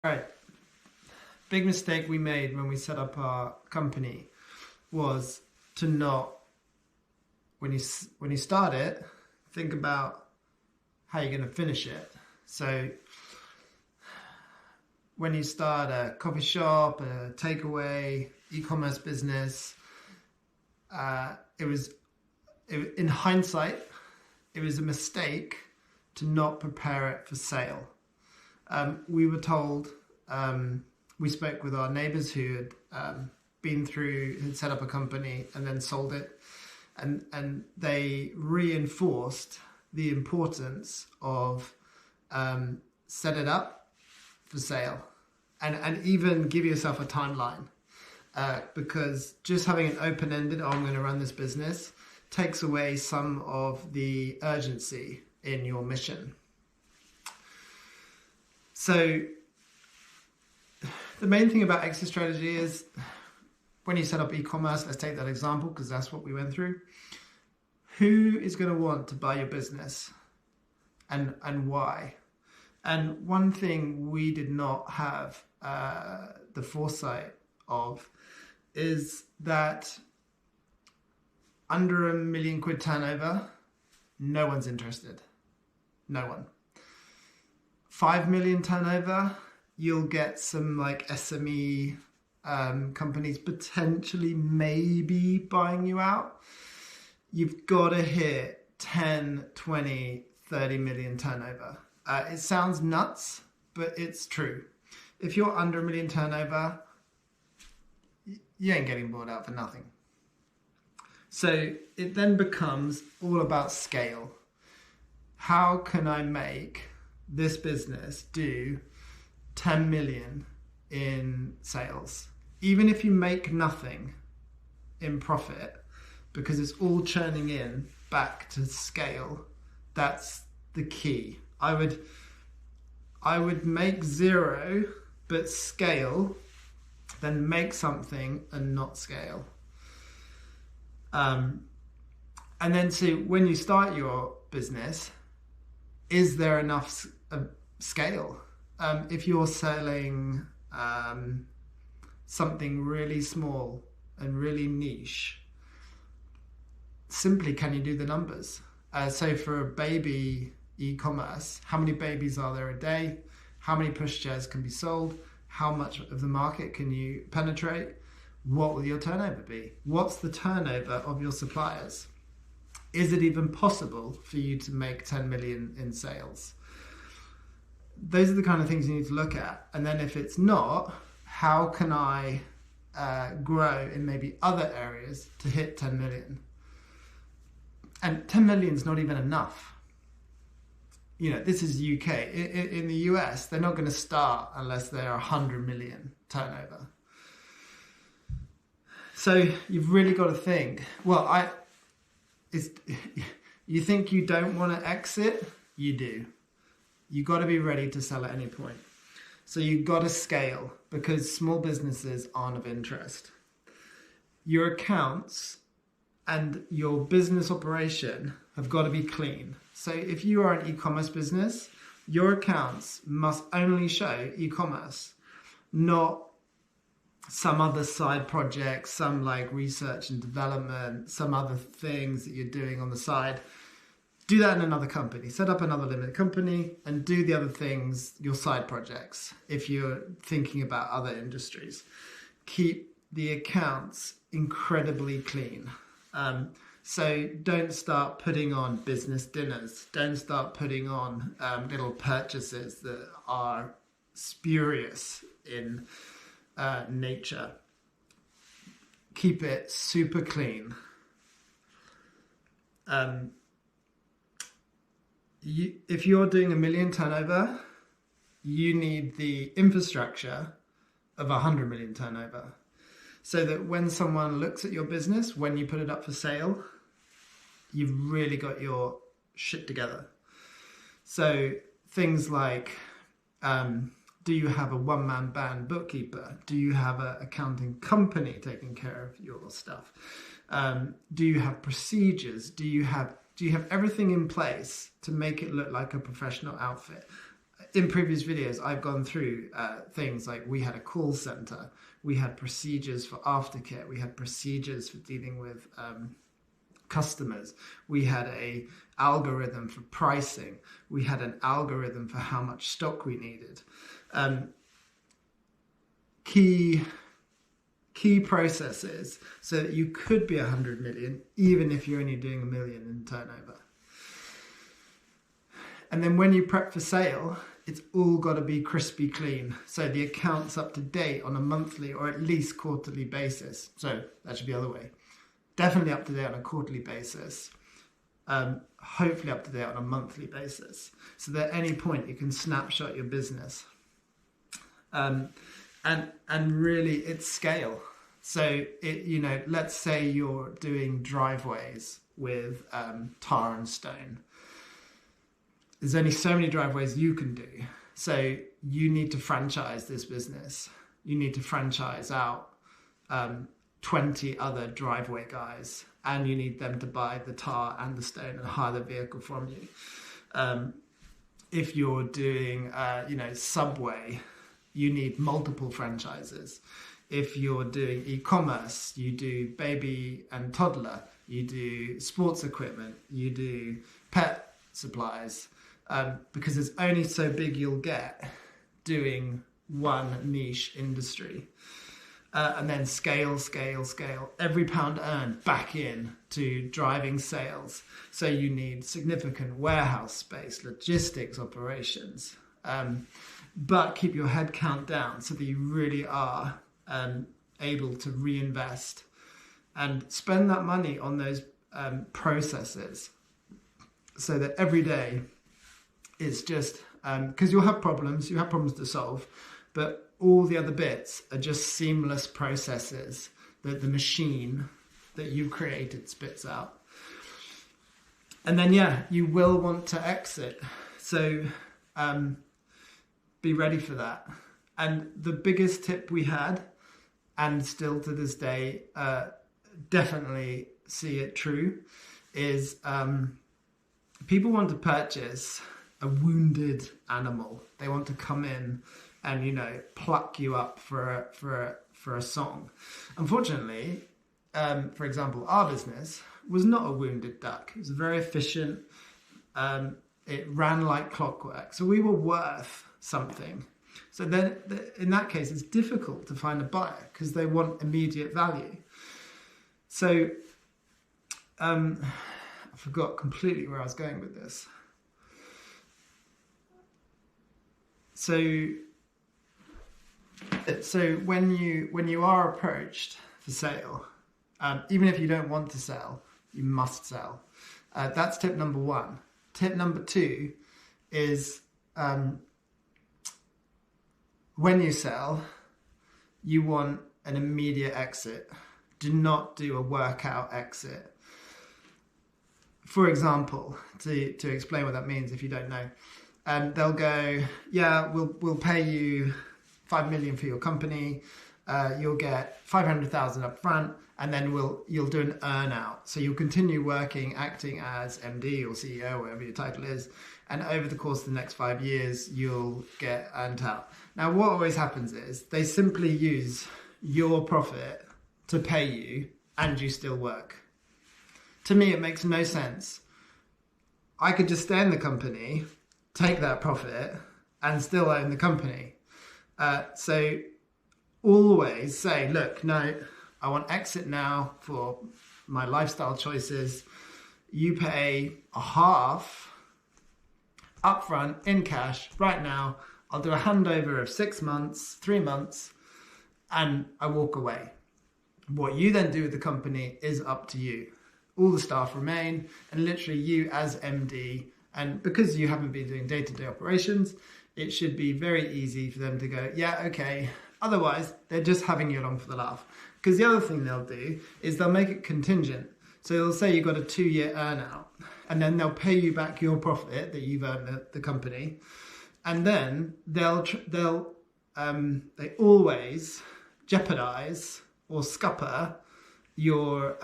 Right. Big mistake we made when we set up our company was to not, when you start it, think about how you're going to finish it. So when you start a coffee shop, a takeaway, e-commerce business, in hindsight, it was a mistake to not prepare it for sale. We were told, we spoke with our neighbors who had had set up a company and then sold it. And they reinforced the importance of set it up for sale and even give yourself a timeline. Because just having an open-ended, I'm going to run this business, takes away some of the urgency in your mission. So the main thing about exit strategy is when you set up e-commerce, let's take that example because that's what we went through. Who is going to want to buy your business and why? And one thing we did not have the foresight of is that under £1 million turnover, no one's interested. No one. 5 million turnover, you'll get some like SME companies potentially maybe buying you out. You've got to hit 10, 20, 30 million turnover. It sounds nuts, but it's true. If you're under £1 million turnover, you ain't getting bought out for nothing. So it then becomes all about scale. How can I make this business do 10 million in sales? Even if you make nothing in profit, because it's all churning in back to scale, that's the key. I would make zero, but scale, then make something and not scale. And then so when you start your business, is there enough scale? If you're selling something really small and really niche, simply can you do the numbers? So for a baby e-commerce, how many babies are there a day? How many pushchairs can be sold? How much of the market can you penetrate? What will your turnover be? What's the turnover of your suppliers? Is it even possible for you to make 10 million in sales? Those are the kind of things you need to look at. And then if it's not, how can I grow in maybe other areas to hit 10 million? And 10 million is not even enough. You know, this is UK. In the US, they're not going to start unless they're 100 million turnover. So you've really got to think, you think you don't want to exit? You do. You've got to be ready to sell at any point. So you've got to scale because small businesses aren't of interest. Your accounts and your business operation have got to be clean. So if you are an e-commerce business, your accounts must only show e-commerce, not some other side projects, some like research and development, some other things that you're doing on the side. Do that in another company. Set up another limited company and do the other things, your side projects, if you're thinking about other industries. Keep the accounts incredibly clean. So don't start putting on business dinners. Don't start putting on little purchases that are spurious in nature. Keep it super clean. If you're doing 1 million turnover, you need the infrastructure of 100 million turnover. So that when someone looks at your business, when you put it up for sale, you've really got your shit together. So things like, do you have a one-man band bookkeeper? Do you have an accounting company taking care of your stuff? Do you have procedures? Do you have everything in place to make it look like a professional outfit? in previous videos, I've gone through things like we had a call center, we had procedures for aftercare, we had procedures for dealing with customers, we had a algorithm for pricing, we had an algorithm for how much stock we needed. Key processes so that you could be 100 million, even if you're only doing 1 million in turnover. And then when you prep for sale, it's all got to be crispy clean. So the account's up to date on a monthly or at least quarterly basis. So that should be the other way. Definitely up to date on a quarterly basis. Hopefully up to date on a monthly basis. So that at any point you can snapshot your business. And really it's scale. So let's say you're doing driveways with tar and stone. There's only so many driveways you can do. So you need to franchise this business. You need to franchise out 20 other driveway guys, and you need them to buy the tar and the stone and hire the vehicle from you. If you're doing, Subway, you need multiple franchises. If you're doing e-commerce, you do baby and toddler, you do sports equipment, you do pet supplies. Because it's only so big you'll get doing one niche industry. And then scale. Every pound earned back in to driving sales. So you need significant warehouse space, logistics operations. But keep your head count down so that you really are able to reinvest and spend that money on those processes so that every day it's just because you have problems to solve, but all the other bits are just seamless processes that the machine that you've created spits out. And then, you will want to exit. So be ready for that. And the biggest tip we had, and still to this day, definitely see it true, is people want to purchase a wounded animal. They want to come in and pluck you up for a song. Unfortunately, for example, our business was not a wounded duck. It was very efficient. It ran like clockwork. So we were worth something. So then, in that case, it's difficult to find a buyer because they want immediate value. So I forgot completely where I was going with this. So when you are approached for sale, even if you don't want to sell, you must sell. That's tip number one. Tip number two is when you sell, you want an immediate exit. Do not do a workout exit. For example, to explain what that means if you don't know, they'll go, we'll pay you 5 million for your company. You'll get 500,000 up front, and then you'll do an earnout. So you'll continue working, acting as MD or CEO, whatever your title is, and over the course of the next 5 years, you'll get earned out. Now, what always happens is they simply use your profit to pay you, and you still work. To me, it makes no sense. I could just stay in the company, take that profit, and still own the company. So always say, look, no, I want exit now for my lifestyle choices. You pay a half upfront in cash right now. I'll do a handover of 6 months, 3 months, and I walk away. What you then do with the company is up to you. All the staff remain, and literally you as MD, and because you haven't been doing day-to-day operations, it should be very easy for them to go, yeah, okay. Otherwise, they're just having you along for the laugh. Because the other thing they'll do is they'll make it contingent. So they'll say you've got a 2-year earnout, and then they'll pay you back your profit that you've earned the company. And then they always jeopardize or scupper your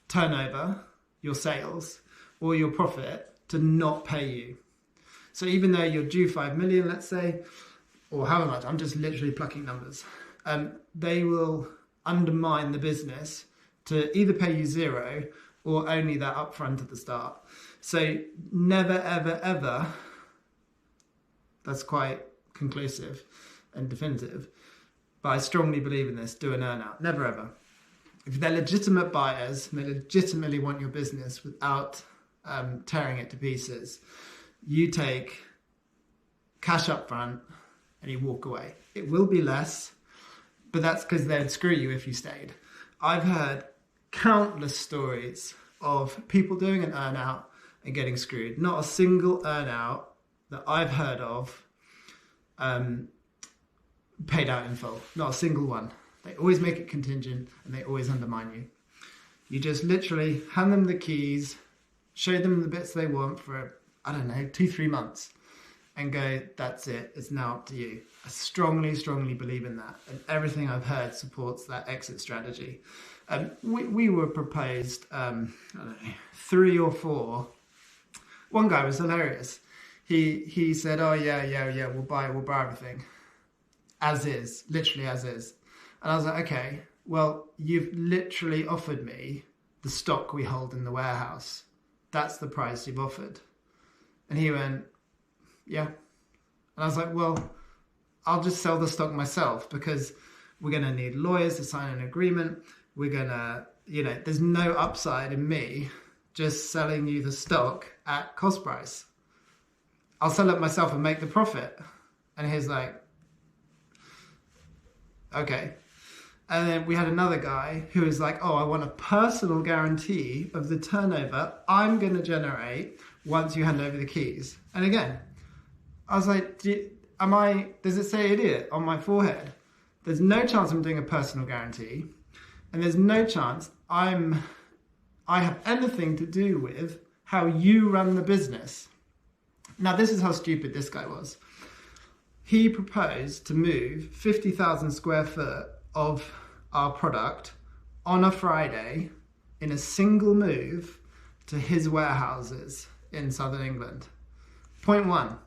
turnover, your sales, or your profit to not pay you. So even though you're due 5 million, let's say, or however much, I'm just literally plucking numbers, they will undermine the business to either pay you zero or only that upfront at the start. So never, ever, ever, that's quite conclusive and definitive, but I strongly believe in this, do an earnout. Never, ever. If they're legitimate buyers and they legitimately want your business without tearing it to pieces, you take cash up front and you walk away. It will be less, but that's because they'd screw you if you stayed. I've heard countless stories of people doing an earnout and getting screwed. Not a single earnout that I've heard of paid out in full. Not a single one. They always make it contingent and they always undermine you. You just literally hand them the keys, show them the bits they want for, 2-3 months and go, that's it, it's now up to you. I strongly, strongly believe in that. And everything I've heard supports that exit strategy. We were proposed, 3 or 4. One guy was hilarious. He said, oh yeah, we'll buy everything. As is, literally as is. And I was like, okay, well, you've literally offered me the stock we hold in the warehouse. That's the price you've offered. And he went, yeah. And I was like, well, I'll just sell the stock myself because we're going to need lawyers to sign an agreement. We're going to, there's no upside in me just selling you the stock at cost price. I'll sell it myself and make the profit. And he's like, okay. And then we had another guy who was like, oh, I want a personal guarantee of the turnover I'm going to generate once you hand over the keys. And again, I was like, does it say idiot on my forehead? There's no chance I'm doing a personal guarantee. And there's no chance I have anything to do with how you run the business. Now, this is how stupid this guy was. He proposed to move 50,000 square foot of our product on a Friday in a single move to his warehouses in southern England. Point 1,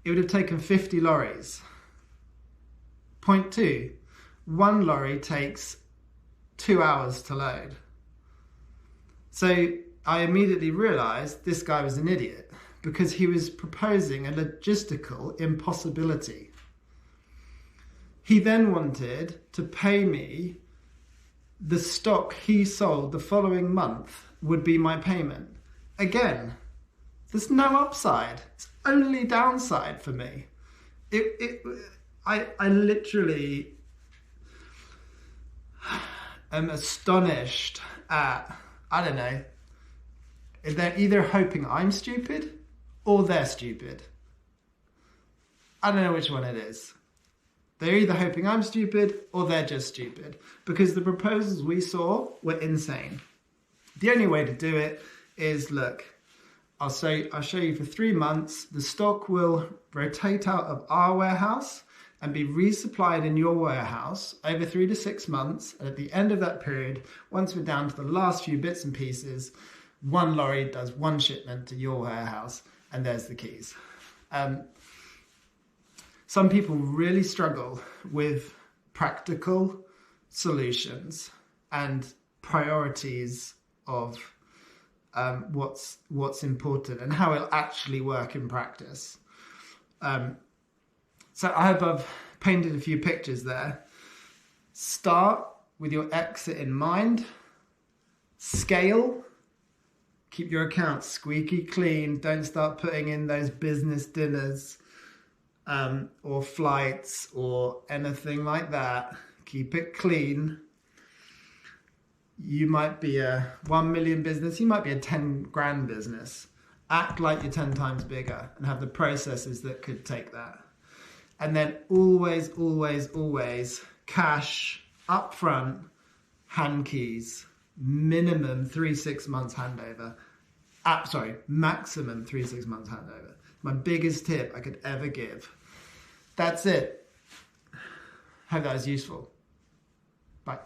it would have taken 50 lorries. Point 2, 1 lorry takes 2 hours to load. So I immediately realized this guy was an idiot because he was proposing a logistical impossibility. He then wanted to pay me the stock he sold the following month would be my payment. Again, there's no upside. It's only downside for me. I literally am astonished at, they're either hoping I'm stupid or they're stupid. I don't know which one it is. They're either hoping I'm stupid or they're just stupid because the proposals we saw were insane. The only way to do it is, look, I'll show you for 3 months, the stock will rotate out of our warehouse and be resupplied in your warehouse over 3 to 6 months. And at the end of that period, once we're down to the last few bits and pieces, 1 lorry does 1 shipment to your warehouse and there's the keys. Some people really struggle with practical solutions and priorities of what's important and how it'll actually work in practice. So I hope I've painted a few pictures there. Start with your exit in mind. Scale. Keep your accounts squeaky clean. Don't start putting in those business dinners or flights or anything like that. Keep it clean. You might be a 1 million business. You might be a 10 grand business. Act like you're 10 times bigger and have the processes that could take that. And then always, always, always cash up front, hand keys, minimum 3-6 months handover. Maximum 3-6 months handover. My biggest tip I could ever give. That's it. Hope that was useful. Bye.